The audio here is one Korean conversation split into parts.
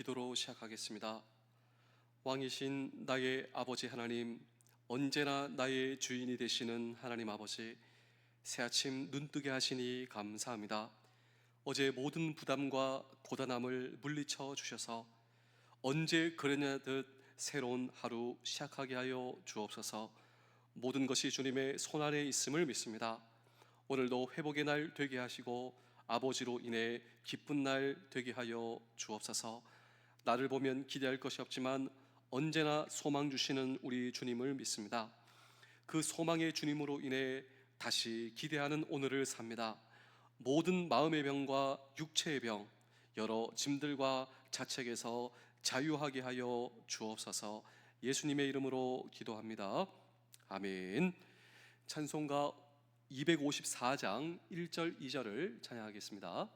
기도로 시작하겠습니다. 왕이신 나의 아버지 하나님, 언제나 나의 주인이 되시는 하나님 아버지, 새아침 눈뜨게 하시니 감사합니다. 어제 모든 부담과 고단함을 물리쳐 주셔서 언제 그러냐듯 새로운 하루 시작하게 하여 주옵소서. 모든 것이 주님의 손안에 있음을 믿습니다. 오늘도 회복의 날 되게 하시고 아버지로 인해 기쁜 날 되게 하여 주옵소서. 나를 보면 기대할 것이 없지만 언제나 소망 주시는 우리 주님을 믿습니다. 그 소망의 주님으로 인해 다시 기대하는 오늘을 삽니다. 모든 마음의 병과 육체의 병, 여러 짐들과 자책에서 자유하게 하여 주옵소서. 예수님의 이름으로 기도합니다. 아멘. 찬송가 254장 1절 2절을 찬양하겠습니다.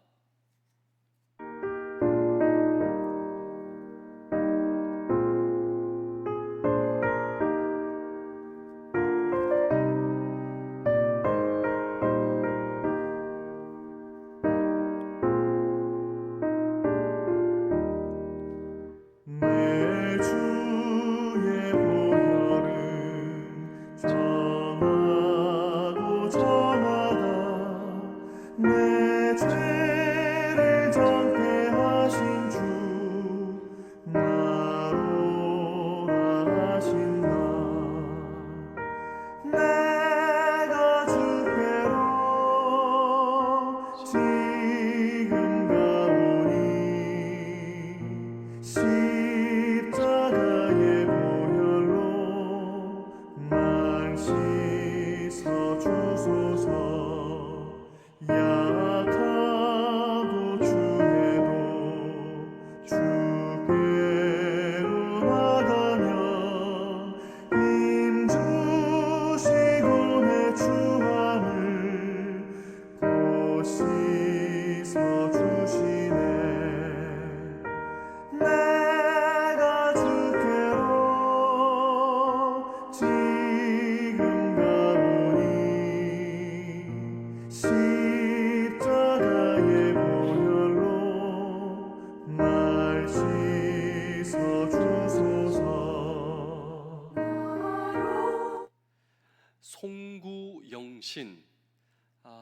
송구영신,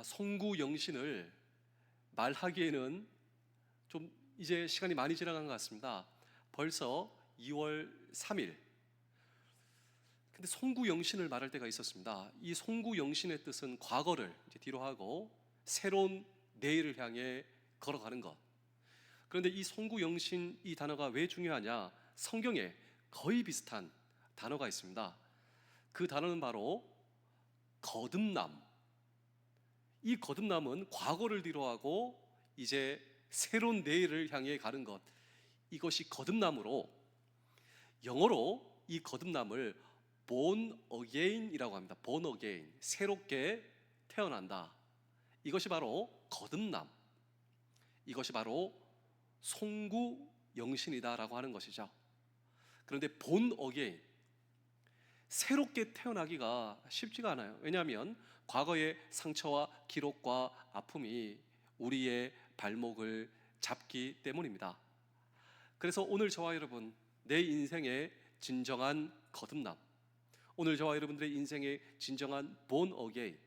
송구영신을 말하기에는 좀 이제 시간이 많이 지나간 것 같습니다. 벌써 2월 3일. 근데 송구영신을 말할 때가 있었습니다. 이 송구영신의 뜻은 과거를 이제 뒤로 하고 새로운 내일을 향해 걸어가는 것. 그런데 이 송구영신 이 단어가 왜 중요하냐? 성경에 거의 비슷한 단어가 있습니다. 그 단어는 바로 거듭남. 이 거듭남은 과거를 뒤로하고 이제 새로운 내일을 향해 가는 것, 이것이 거듭남으로, 영어로 이 거듭남을 born again이라고 합니다. born again, 새롭게 태어난다. 이것이 바로 거듭남, 이것이 바로 송구영신이다라고 하는 것이죠. 그런데 born again, 새롭게 태어나기가 쉽지가 않아요. 왜냐하면 과거의 상처와 기록과 아픔이 우리의 발목을 잡기 때문입니다. 그래서 오늘 저와 여러분, 내 인생의 진정한 거듭남, 오늘 저와 여러분들의 인생의 진정한 born again,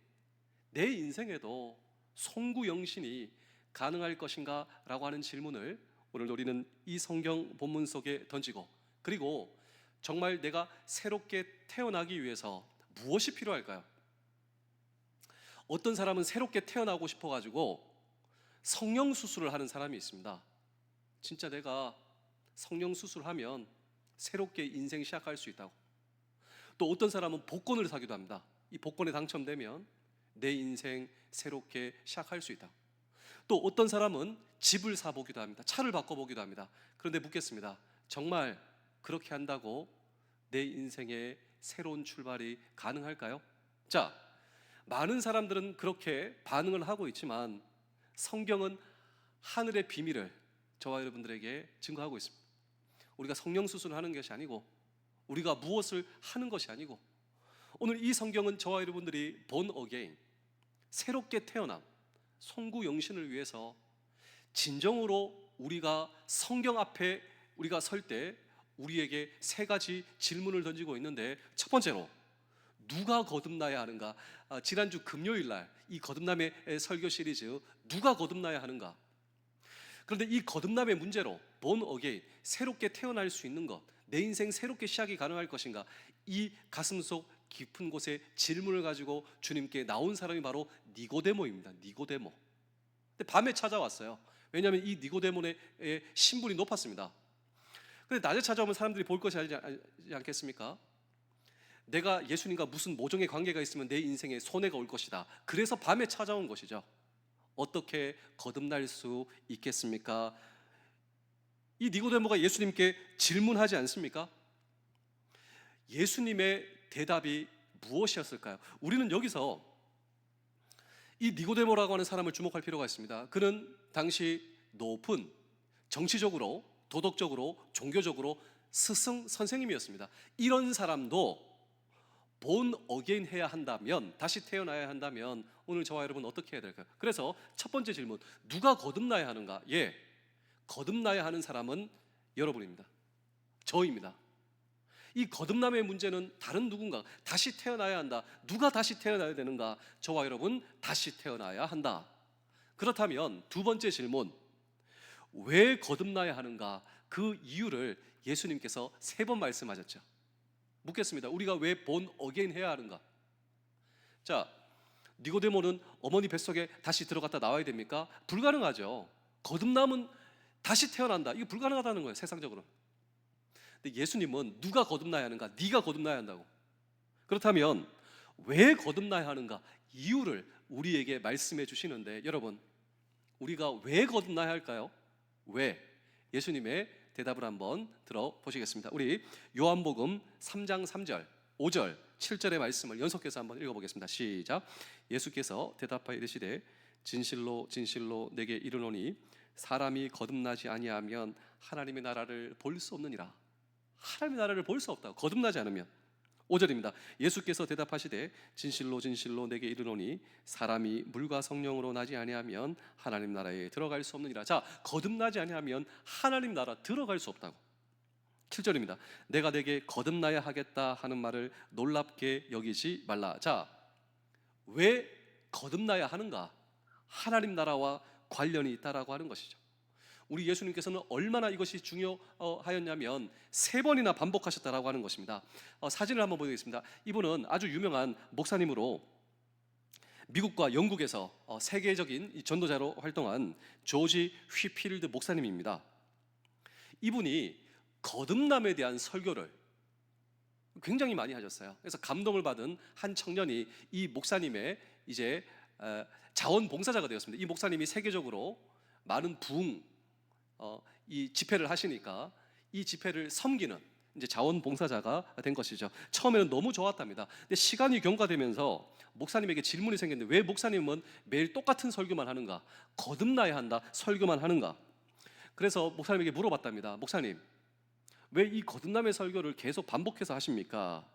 내 인생에도 송구영신이 가능할 것인가? 라고 하는 질문을 오늘 우리는 이 성경 본문 속에 던지고, 그리고 정말 내가 새롭게 태어나기 위해서 무엇이 필요할까요? 어떤 사람은 새롭게 태어나고 싶어가지고 성형수술을 하는 사람이 있습니다. 진짜 내가 성형수술하면 새롭게 인생 시작할 수 있다고. 또 어떤 사람은 복권을 사기도 합니다. 이 복권에 당첨되면 내 인생 새롭게 시작할 수 있다고. 또 어떤 사람은 집을 사보기도 합니다. 차를 바꿔보기도 합니다. 그런데 묻겠습니다. 정말 그렇게 한다고 내 인생에 새로운 출발이 가능할까요? 자, 많은 사람들은 그렇게 반응을 하고 있지만 성경은 하늘의 비밀을 저와 여러분들에게 증거하고 있습니다. 우리가 성령수술을 하는 것이 아니고, 우리가 무엇을 하는 것이 아니고, 오늘 이 성경은 저와 여러분들이 born again, 새롭게 태어남, 송구영신을 위해서 진정으로 우리가 성경 앞에 우리가 설 때 우리에게 세 가지 질문을 던지고 있는데, 첫 번째로 누가 거듭나야 하는가? 지난주 금요일 날 이 거듭남의 설교 시리즈 누가 거듭나야 하는가? 그런데 이 거듭남의 문제로 born again, 새롭게 태어날 수 있는 것, 내 인생 새롭게 시작이 가능할 것인가? 이 가슴속 깊은 곳에 질문을 가지고 주님께 나온 사람이 바로 니고데모입니다. 니고데모. 근데 밤에 찾아왔어요. 왜냐하면 이 니고데모의 신분이 높았습니다. 근데 낮에 찾아오면 사람들이 볼 것이 아니지 않겠습니까? 내가 예수님과 무슨 모종의 관계가 있으면 내 인생에 손해가 올 것이다. 그래서 밤에 찾아온 것이죠. 어떻게 거듭날 수 있겠습니까? 이 니고데모가 예수님께 질문하지 않습니까? 예수님의 대답이 무엇이었을까요? 우리는 여기서 이 니고데모라고 하는 사람을 주목할 필요가 있습니다. 그는 당시 높은 정치적으로, 도덕적으로, 종교적으로 스승 선생님이었습니다. 이런 사람도 born again 해야 한다면, 다시 태어나야 한다면 오늘 저와 여러분 어떻게 해야 될까요? 그래서 첫 번째 질문, 누가 거듭나야 하는가? 예, 거듭나야 하는 사람은 여러분입니다. 저입니다. 이 거듭남의 문제는 다른 누군가, 다시 태어나야 한다. 누가 다시 태어나야 되는가? 저와 여러분 다시 태어나야 한다. 그렇다면 두 번째 질문, 왜 거듭나야 하는가? 그 이유를 예수님께서 3번 말씀하셨죠. 묻겠습니다. 우리가 왜 born again 해야 하는가? 자, 니고데모는 어머니 뱃속에 다시 들어갔다 나와야 됩니까? 불가능하죠. 거듭남은 다시 태어난다. 이게 불가능하다는 거예요, 세상적으로. 근데 예수님은 누가 거듭나야 하는가? 네가 거듭나야 한다고. 그렇다면 왜 거듭나야 하는가? 이유를 우리에게 말씀해 주시는데, 여러분, 우리가 왜 거듭나야 할까요? 왜? 예수님의 대답을 한번 들어보시겠습니다. 우리 요한복음 3장 3절, 5절, 7절의 말씀을 연속해서 한번 읽어보겠습니다. 시작. 예수께서 대답하여 이르시되 진실로 진실로 내게 이르노니 사람이 거듭나지 아니하면 하나님의 나라를 볼 수 없느니라. 하나님의 나라를 볼 수 없다고, 거듭나지 않으면. 5절입니다. 예수께서 대답하시되 진실로 진실로 내게 이르노니 사람이 물과 성령으로 나지 아니하면 하나님 나라에 들어갈 수 없느니라. 자, 거듭나지 아니하면 하나님 나라 들어갈 수 없다고. 7절입니다. 내가 내게 거듭나야 하겠다 하는 말을 놀랍게 여기지 말라. 자, 왜 거듭나야 하는가? 하나님 나라와 관련이 있다라고 하는 것이죠. 우리 예수님께서는 얼마나 이것이 중요하였냐면 3번이나 반복하셨다라고 하는 것입니다. 사진을 한번 보여드리겠습니다. 이분은 아주 유명한 목사님으로 미국과 영국에서 세계적인 전도자로 활동한 조지 휘필드 목사님입니다. 이분이 거듭남에 대한 설교를 굉장히 많이 하셨어요. 그래서 감동을 받은 한 청년이 이 목사님의 이제 자원봉사자가 되었습니다. 이 목사님이 세계적으로 많은 이 집회를 하시니까 이 집회를 섬기는 이제 자원봉사자가 된 것이죠. 처음에는 너무 좋았답니다. 근데 시간이 경과되면서 목사님에게 질문이 생겼는데, 왜 목사님은 매일 똑같은 설교만 하는가? 거듭나야 한다 설교만 하는가? 그래서 목사님에게 물어봤답니다. 목사님, 왜 이 거듭남의 설교를 계속 반복해서 하십니까?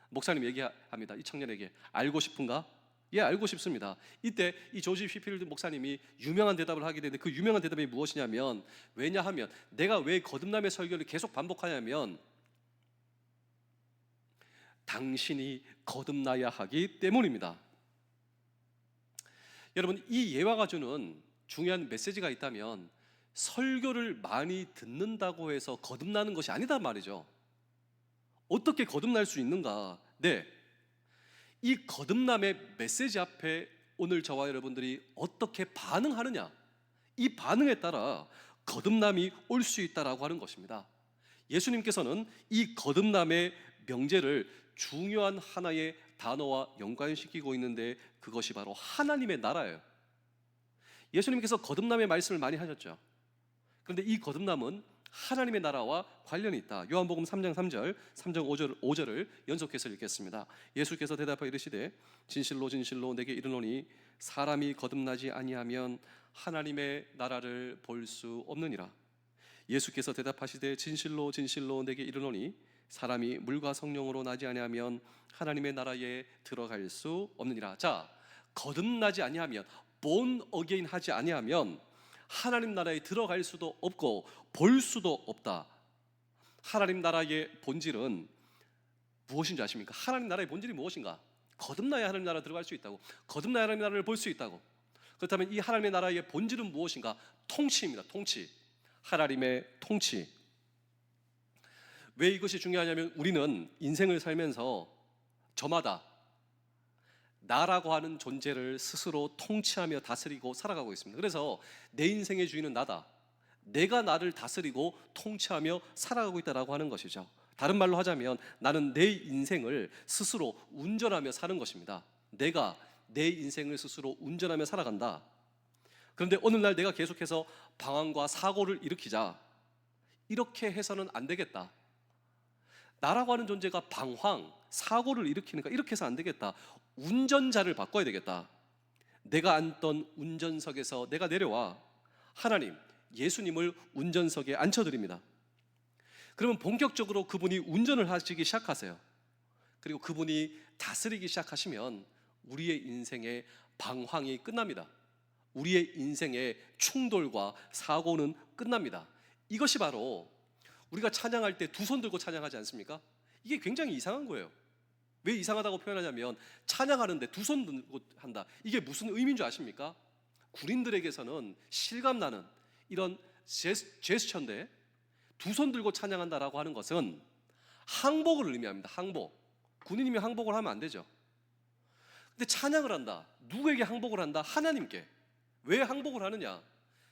목사님 얘기합니다. 이 청년에게, 알고 싶은가? 예, 알고 싶습니다. 이때 이 조지 휘필드 목사님이 유명한 대답을 하게 되는데, 그 유명한 대답이 무엇이냐면, 왜냐하면 내가 왜 거듭남의 설교를 계속 반복하냐면 당신이 거듭나야 하기 때문입니다. 여러분, 이 예화가 주는 중요한 메시지가 있다면 설교를 많이 듣는다고 해서 거듭나는 것이 아니다 말이죠. 어떻게 거듭날 수 있는가? 네, 이 거듭남의 메시지 앞에 오늘 저와 여러분들이 어떻게 반응하느냐, 이 반응에 따라 거듭남이 올 수 있다라고 하는 것입니다. 예수님께서는 이 거듭남의 명제를 중요한 하나의 단어와 연관시키고 있는데, 그것이 바로 하나님의 나라예요. 예수님께서 거듭남의 말씀을 많이 하셨죠. 그런데 이 거듭남은 하나님의 나라와 관련이 있다. 요한복음 3장 3절, 3장 5절을 연속해서 읽겠습니다. 예수께서 대답하여 이르시되 진실로 진실로 내게 이르노니 사람이 거듭나지 아니하면 하나님의 나라를 볼 수 없느니라. 예수께서 대답하시되 진실로 진실로 내게 이르노니 사람이 물과 성령으로 나지 아니하면 하나님의 나라에 들어갈 수 없느니라. 자, 거듭나지 아니하면, born again 하지 아니하면 하나님 나라에 들어갈 수도 없고 볼 수도 없다. 하나님 나라의 본질은 무엇인지 아십니까? 하나님 나라의 본질이 무엇인가? 거듭나야 하나님 나라 들어갈 수 있다고, 거듭나야 하나님 나라를 볼 수 있다고. 그렇다면 이 하나님의 나라의 본질은 무엇인가? 통치입니다. 통치. 하나님의 통치. 왜 이것이 중요하냐면 우리는 인생을 살면서 저마다 나라고 하는 존재를 스스로 통치하며 다스리고 살아가고 있습니다. 그래서 내 인생의 주인은 나다. 내가 나를 다스리고 통치하며 살아가고 있다라고 하는 것이죠. 다른 말로 하자면 나는 내 인생을 스스로 운전하며 사는 것입니다. 내가 내 인생을 스스로 운전하며 살아간다. 그런데 오늘날 내가 계속해서 방황과 사고를 일으키자, 이렇게 해서는 안 되겠다. 나라고 하는 존재가 방황, 사고를 일으키니까 이렇게 해서 안 되겠다. 운전자를 바꿔야 되겠다. 내가 앉던 운전석에서 내가 내려와 하나님, 예수님을 운전석에 앉혀드립니다. 그러면 본격적으로 그분이 운전을 하시기 시작하세요. 그리고 그분이 다스리기 시작하시면 우리의 인생의 방황이 끝납니다. 우리의 인생의 충돌과 사고는 끝납니다. 이것이 바로 우리가 찬양할 때 두 손 들고 찬양하지 않습니까? 이게 굉장히 이상한 거예요. 왜 이상하다고 표현하냐면 찬양하는데 두 손 들고 한다. 이게 무슨 의미인 줄 아십니까? 군인들에게서는 실감나는 이런 제스처인데, 두 손 들고 찬양한다라고 하는 것은 항복을 의미합니다. 항복. 군인이면 항복을 하면 안 되죠. 근데 찬양을 한다. 누구에게 항복을 한다? 하나님께. 왜 항복을 하느냐?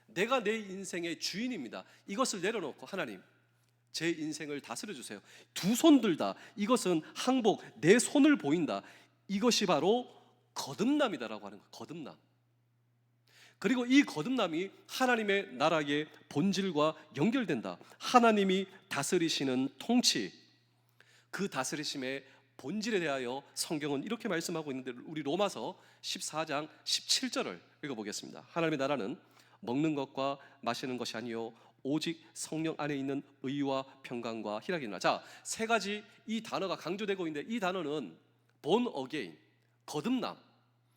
내가 내 인생의 주인입니다. 이것을 내려놓고 하나님, 제 인생을 다스려 주세요. 두 손 들다. 이것은 항복, 내 손을 보인다. 이것이 바로 거듭남이다라고 하는 거예요. 거듭남. 그리고 이 거듭남이 하나님의 나라의 본질과 연결된다. 하나님이 다스리시는 통치, 그 다스리심의 본질에 대하여 성경은 이렇게 말씀하고 있는데, 우리 로마서 14장 17절을 읽어보겠습니다. 하나님의 나라는 먹는 것과 마시는 것이 아니요 오직 성령 안에 있는 의와 평강과 희락이니라. 자, 세 가지 이 단어가 강조되고 있는데, 이 단어는 born again, 거듭남,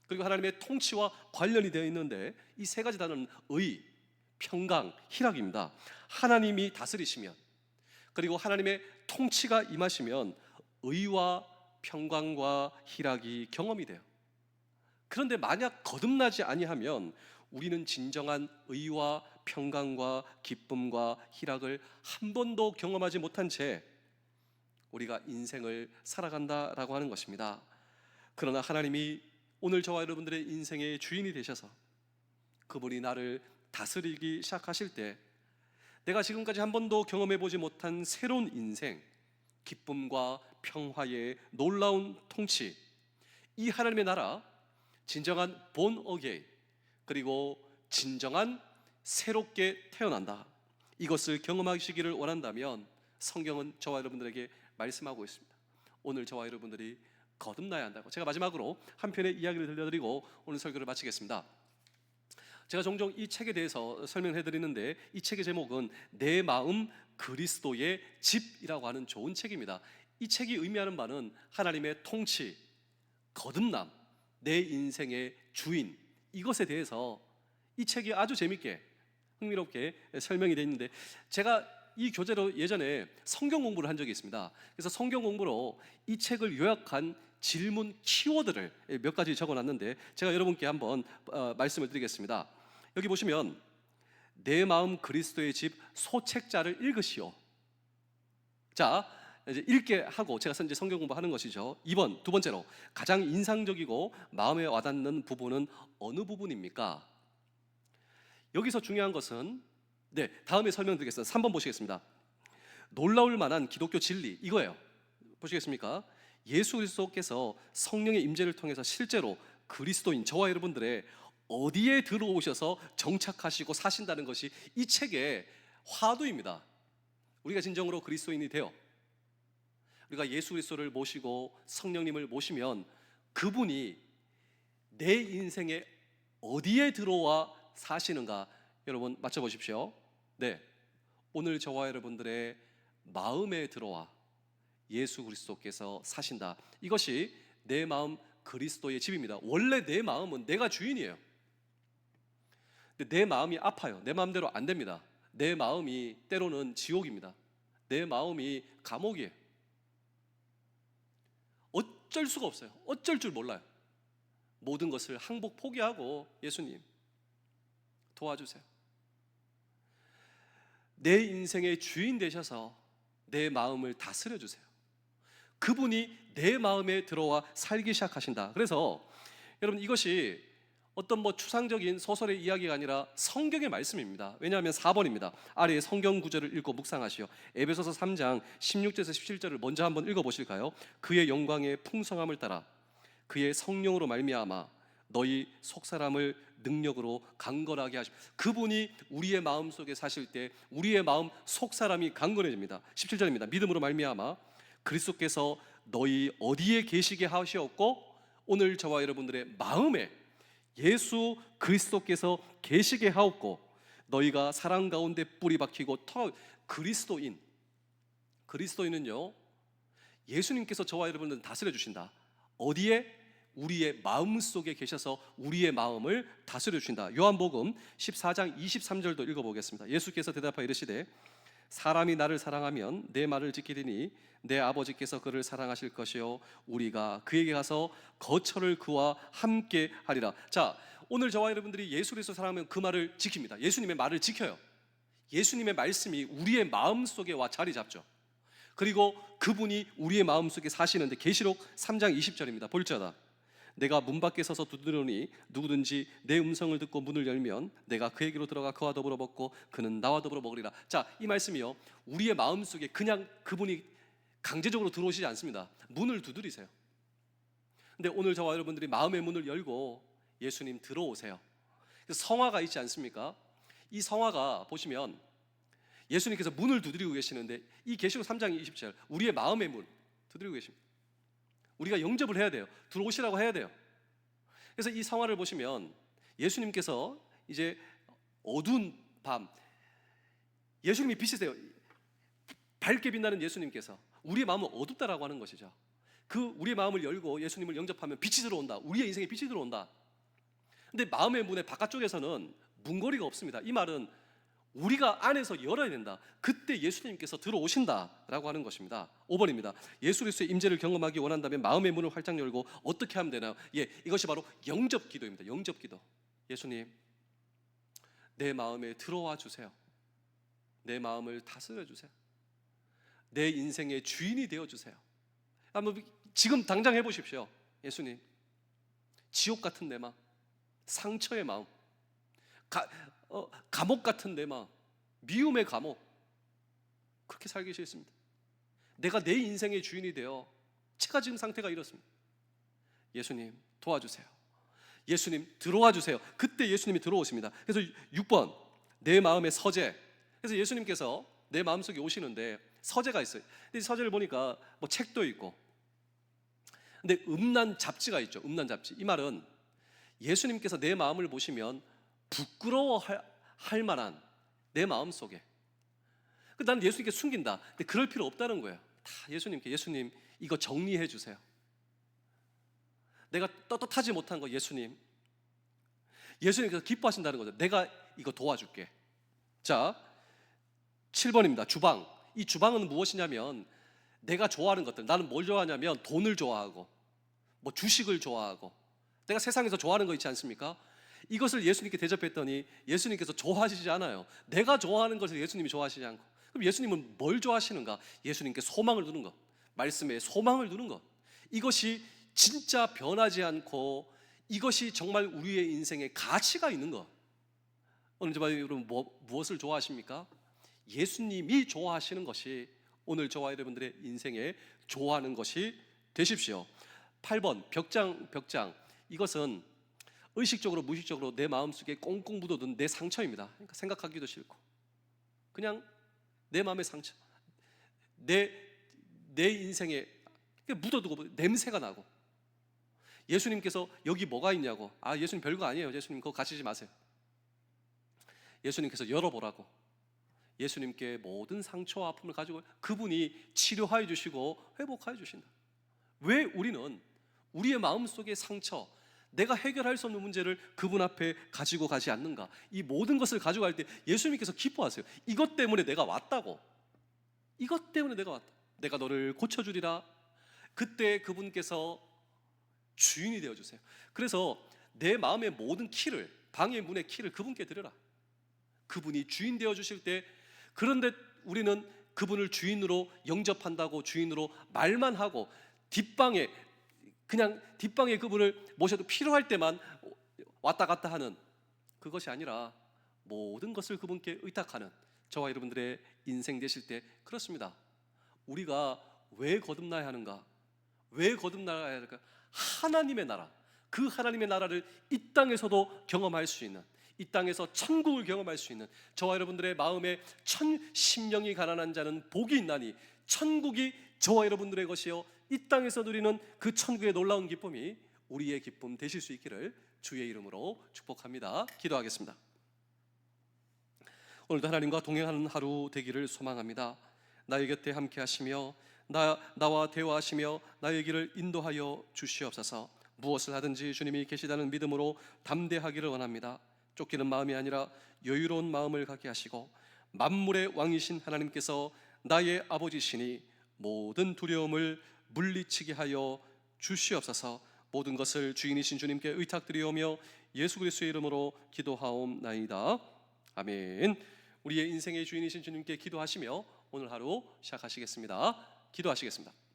그리고 하나님의 통치와 관련이 되어 있는데, 이 세 가지 단어는 의, 평강, 희락입니다. 하나님이 다스리시면, 그리고 하나님의 통치가 임하시면 의와 평강과 희락이 경험이 돼요. 그런데 만약 거듭나지 아니하면 우리는 진정한 의와 평강과 기쁨과 희락을 한 번도 경험하지 못한 채 우리가 인생을 살아간다라고 하는 것입니다. 그러나 하나님이 오늘 저와 여러분들의 인생의 주인이 되셔서 그분이 나를 다스리기 시작하실 때, 내가 지금까지 한 번도 경험해 보지 못한 새로운 인생, 기쁨과 평화의 놀라운 통치, 이 하나님의 나라, 진정한 born again, 그리고 진정한 새롭게 태어난다, 이것을 경험하시기를 원한다면 성경은 저와 여러분들에게 말씀하고 있습니다. 오늘 저와 여러분들이 거듭나야 한다고. 제가 마지막으로 한 편의 이야기를 들려드리고 오늘 설교를 마치겠습니다. 제가 종종 이 책에 대해서 설명해 드리는데, 이 책의 제목은 내 마음 그리스도의 집이라고 하는 좋은 책입니다. 이 책이 의미하는 바는 하나님의 통치, 거듭남, 내 인생의 주인, 이것에 대해서 이 책이 아주 재밌게 흥미롭게 설명이 되어 있는데, 제가 이 교재로 예전에 성경 공부를 한 적이 있습니다. 그래서 성경 공부로 이 책을 요약한 질문 키워드를 몇 가지 적어놨는데, 제가 여러분께 한번 말씀을 드리겠습니다. 여기 보시면 내 마음 그리스도의 집 소책자를 읽으시오. 자, 이제 읽게 하고 제가 이제 성경 공부하는 것이죠. 2번, 두 번째로 가장 인상적이고 마음에 와닿는 부분은 어느 부분입니까? 여기서 중요한 것은, 네, 다음에 설명드리겠습니다. 3번 보시겠습니다. 놀라울 만한 기독교 진리, 이거예요. 보시겠습니까? 예수 그리스도께서 성령의 임재를 통해서 실제로 그리스도인 저와 여러분들의 어디에 들어오셔서 정착하시고 사신다는 것이 이 책의 화두입니다. 우리가 진정으로 그리스도인이 되어 우리가 예수 그리스도를 모시고 성령님을 모시면 그분이 내 인생에 어디에 들어와 사시는가, 여러분 맞춰보십시오. 네, 오늘 저와 여러분들의 마음에 들어와 예수 그리스도께서 사신다. 이것이 내 마음 그리스도의 집입니다. 원래 내 마음은 내가 주인이에요. 근데 내 마음이 아파요. 내 마음대로 안 됩니다. 내 마음이 때로는 지옥입니다. 내 마음이 감옥이에요. 어쩔 수가 없어요. 어쩔 줄 몰라요. 모든 것을 항복 포기하고 예수님 도와주세요. 내 인생의 주인 되셔서 내 마음을 다스려 주세요. 그분이 내 마음에 들어와 살기 시작하신다. 그래서 여러분, 이것이 어떤 추상적인 소설의 이야기가 아니라 성경의 말씀입니다. 왜냐하면 4번입니다. 아래에 성경 구절을 읽고 묵상하시오. 에베소서 3장 16절에서 17절을 먼저 한번 읽어보실까요? 그의 영광의 풍성함을 따라 그의 성령으로 말미암아 너희 속사람을 능력으로 강건하게 하시오. 그분이 우리의 마음 속에 사실 때 우리의 마음 속사람이 강건해집니다. 17절입니다. 믿음으로 말미암아 그리스도께서 너희 어디에 계시게 하시었고 오늘 저와 여러분들의 마음에 예수 그리스도께서 계시게 하옵고 너희가 사랑 가운데 뿌리 박히고 그리스도인은요, 예수님께서 저와 여러분들을 다스려 주신다. 어디에? 우리의 마음 속에 계셔서 우리의 마음을 다스려 주신다. 요한복음 14장 23절도 읽어보겠습니다. 예수께서 대답하여 이르시되 사람이 나를 사랑하면 내 말을 지키리니 내 아버지께서 그를 사랑하실 것이요 우리가 그에게 가서 거처를 그와 함께 하리라. 자, 오늘 저와 여러분들이 예수 그리스도 사랑하면 그 말을 지킵니다. 예수님의 말을 지켜요. 예수님의 말씀이 우리의 마음 속에 와 자리 잡죠. 그리고 그분이 우리의 마음 속에 사시는데 계시록 3장 20절입니다. 볼지어다 내가 문 밖에 서서 두드리노니 누구든지 내 음성을 듣고 문을 열면 내가 그에게로 들어가 그와 더불어 먹고 그는 나와 더불어 먹으리라. 자, 이 말씀이요, 우리의 마음 속에 그냥 그분이 강제적으로 들어오시지 않습니다. 문을 두드리세요. 근데 오늘 저와 여러분들이 마음의 문을 열고 예수님 들어오세요. 성화가 있지 않습니까? 이 성화가 보시면 예수님께서 문을 두드리고 계시는데 이 계시록 3장 20절 우리의 마음의 문 두드리고 계십니다. 우리가 영접을 해야 돼요. 들어오시라고 해야 돼요. 그래서 이 성화를 보시면 예수님께서 이제 어두운 밤, 예수님이 빛이세요. 밝게 빛나는 예수님께서 우리의 마음은 어둡다라고 하는 것이죠. 그 우리의 마음을 열고 예수님을 영접하면 빛이 들어온다. 우리의 인생에 빛이 들어온다. 근데 마음의 문의 바깥쪽에서는 문고리가 없습니다. 이 말은 우리가 안에서 열어야 된다. 그때 예수님께서 들어오신다라고 하는 것입니다. 5번입니다. 예수 그리스도의 임재를 경험하기 원한다면 마음의 문을 활짝 열고 어떻게 하면 되나요? 이것이 바로 영접 기도입니다. 영접 기도. 예수님, 내 마음에 들어와 주세요. 내 마음을 다스려 주세요. 내 인생의 주인이 되어 주세요. 한번 지금 당장 해보십시오. 예수님, 지옥 같은 내 마음, 상처의 마음, 감옥 같은 내 마음, 미움의 감옥, 그렇게 살기 싫습니다. 내가 내 인생의 주인이 되어 제가 지금 상태가 이렇습니다. 예수님 도와주세요. 예수님 들어와 주세요. 그때 예수님이 들어오십니다. 그래서 6번 내 마음의 서재. 그래서 예수님께서 내 마음속에 오시는데 서재가 있어요. 근데 서재를 보니까 책도 있고, 근데 음란 잡지가 있죠. 음란 잡지. 이 말은 예수님께서 내 마음을 보시면 부끄러워할 만한 내 마음 속에, 나는 예수님께 숨긴다. 근데 그럴 필요 없다는 거예요. 다 예수님께, 예수님 이거 정리해 주세요. 내가 떳떳하지 못한 거 예수님께서 기뻐하신다는 거죠. 내가 이거 도와줄게. 자, 7번입니다. 주방. 이 주방은 무엇이냐면 내가 좋아하는 것들, 나는 뭘 좋아하냐면 돈을 좋아하고 주식을 좋아하고 내가 세상에서 좋아하는 거 있지 않습니까? 이것을 예수님께 대접했더니 예수님께서 좋아하시지 않아요. 내가 좋아하는 것을 예수님이 좋아하시지 않고, 그럼 예수님은 뭘 좋아하시는가? 예수님께 소망을 두는 것, 말씀에 소망을 두는 것, 이것이 진짜 변하지 않고 이것이 정말 우리의 인생에 가치가 있는 것. 오늘 저와 여러분 무엇을 좋아하십니까? 예수님이 좋아하시는 것이 오늘 저와 여러분들의 인생에 좋아하는 것이 되십시오. 8번 벽장. 이것은 의식적으로 무의식적으로 내 마음속에 꽁꽁 묻어둔 내 상처입니다. 그러니까 생각하기도 싫고 그냥 내 마음의 상처, 내 인생에 묻어두고 냄새가 나고, 예수님께서 여기 뭐가 있냐고, 예수님 별거 아니에요. 예수님 그거 가지지 마세요. 예수님께서 열어보라고. 예수님께 모든 상처와 아픔을 가지고 그분이 치료하여 주시고 회복하여 주신다. 왜 우리는 우리의 마음속의 상처, 내가 해결할 수 없는 문제를 그분 앞에 가지고 가지 않는가? 이 모든 것을 가져갈 때 예수님께서 기뻐하세요. 이것 때문에 내가 왔다고. 이것 때문에 내가 왔다. 내가 너를 고쳐주리라. 그때 그분께서 주인이 되어주세요. 그래서 내 마음의 모든 키를, 방의 문의 키를 그분께 드려라. 그분이 주인 되어주실 때, 그런데 우리는 그분을 주인으로 영접한다고 주인으로 말만 하고 뒷방에 그분을 모셔도 필요할 때만 왔다 갔다 하는, 그것이 아니라 모든 것을 그분께 의탁하는 저와 여러분들의 인생 되실 때, 그렇습니다. 우리가 왜 거듭나야 하는가? 왜 거듭나야 할까? 하나님의 나라, 그 하나님의 나라를 이 땅에서도 경험할 수 있는, 이 땅에서 천국을 경험할 수 있는 저와 여러분들의 마음에 심령이 가난한 자는 복이 있나니 천국이 저와 여러분들의 것이요 이 땅에서 누리는 그 천국의 놀라운 기쁨이 우리의 기쁨 되실 수 있기를 주의 이름으로 축복합니다. 기도하겠습니다. 오늘도 하나님과 동행하는 하루 되기를 소망합니다. 나의 곁에 함께 하시며 나와 대화하시며 나의 길을 인도하여 주시옵소서. 무엇을 하든지 주님이 계시다는 믿음으로 담대하기를 원합니다. 쫓기는 마음이 아니라 여유로운 마음을 갖게 하시고, 만물의 왕이신 하나님께서 나의 아버지시니 모든 두려움을 물리치게 하여 주시옵소서. 모든 것을 주인이신 주님께 의탁드리오며 예수 그리스도의 이름으로 기도하옵나이다. 아멘. 우리의 인생의 주인이신 주님께 기도하시며 오늘 하루 시작하시겠습니다. 기도하시겠습니다.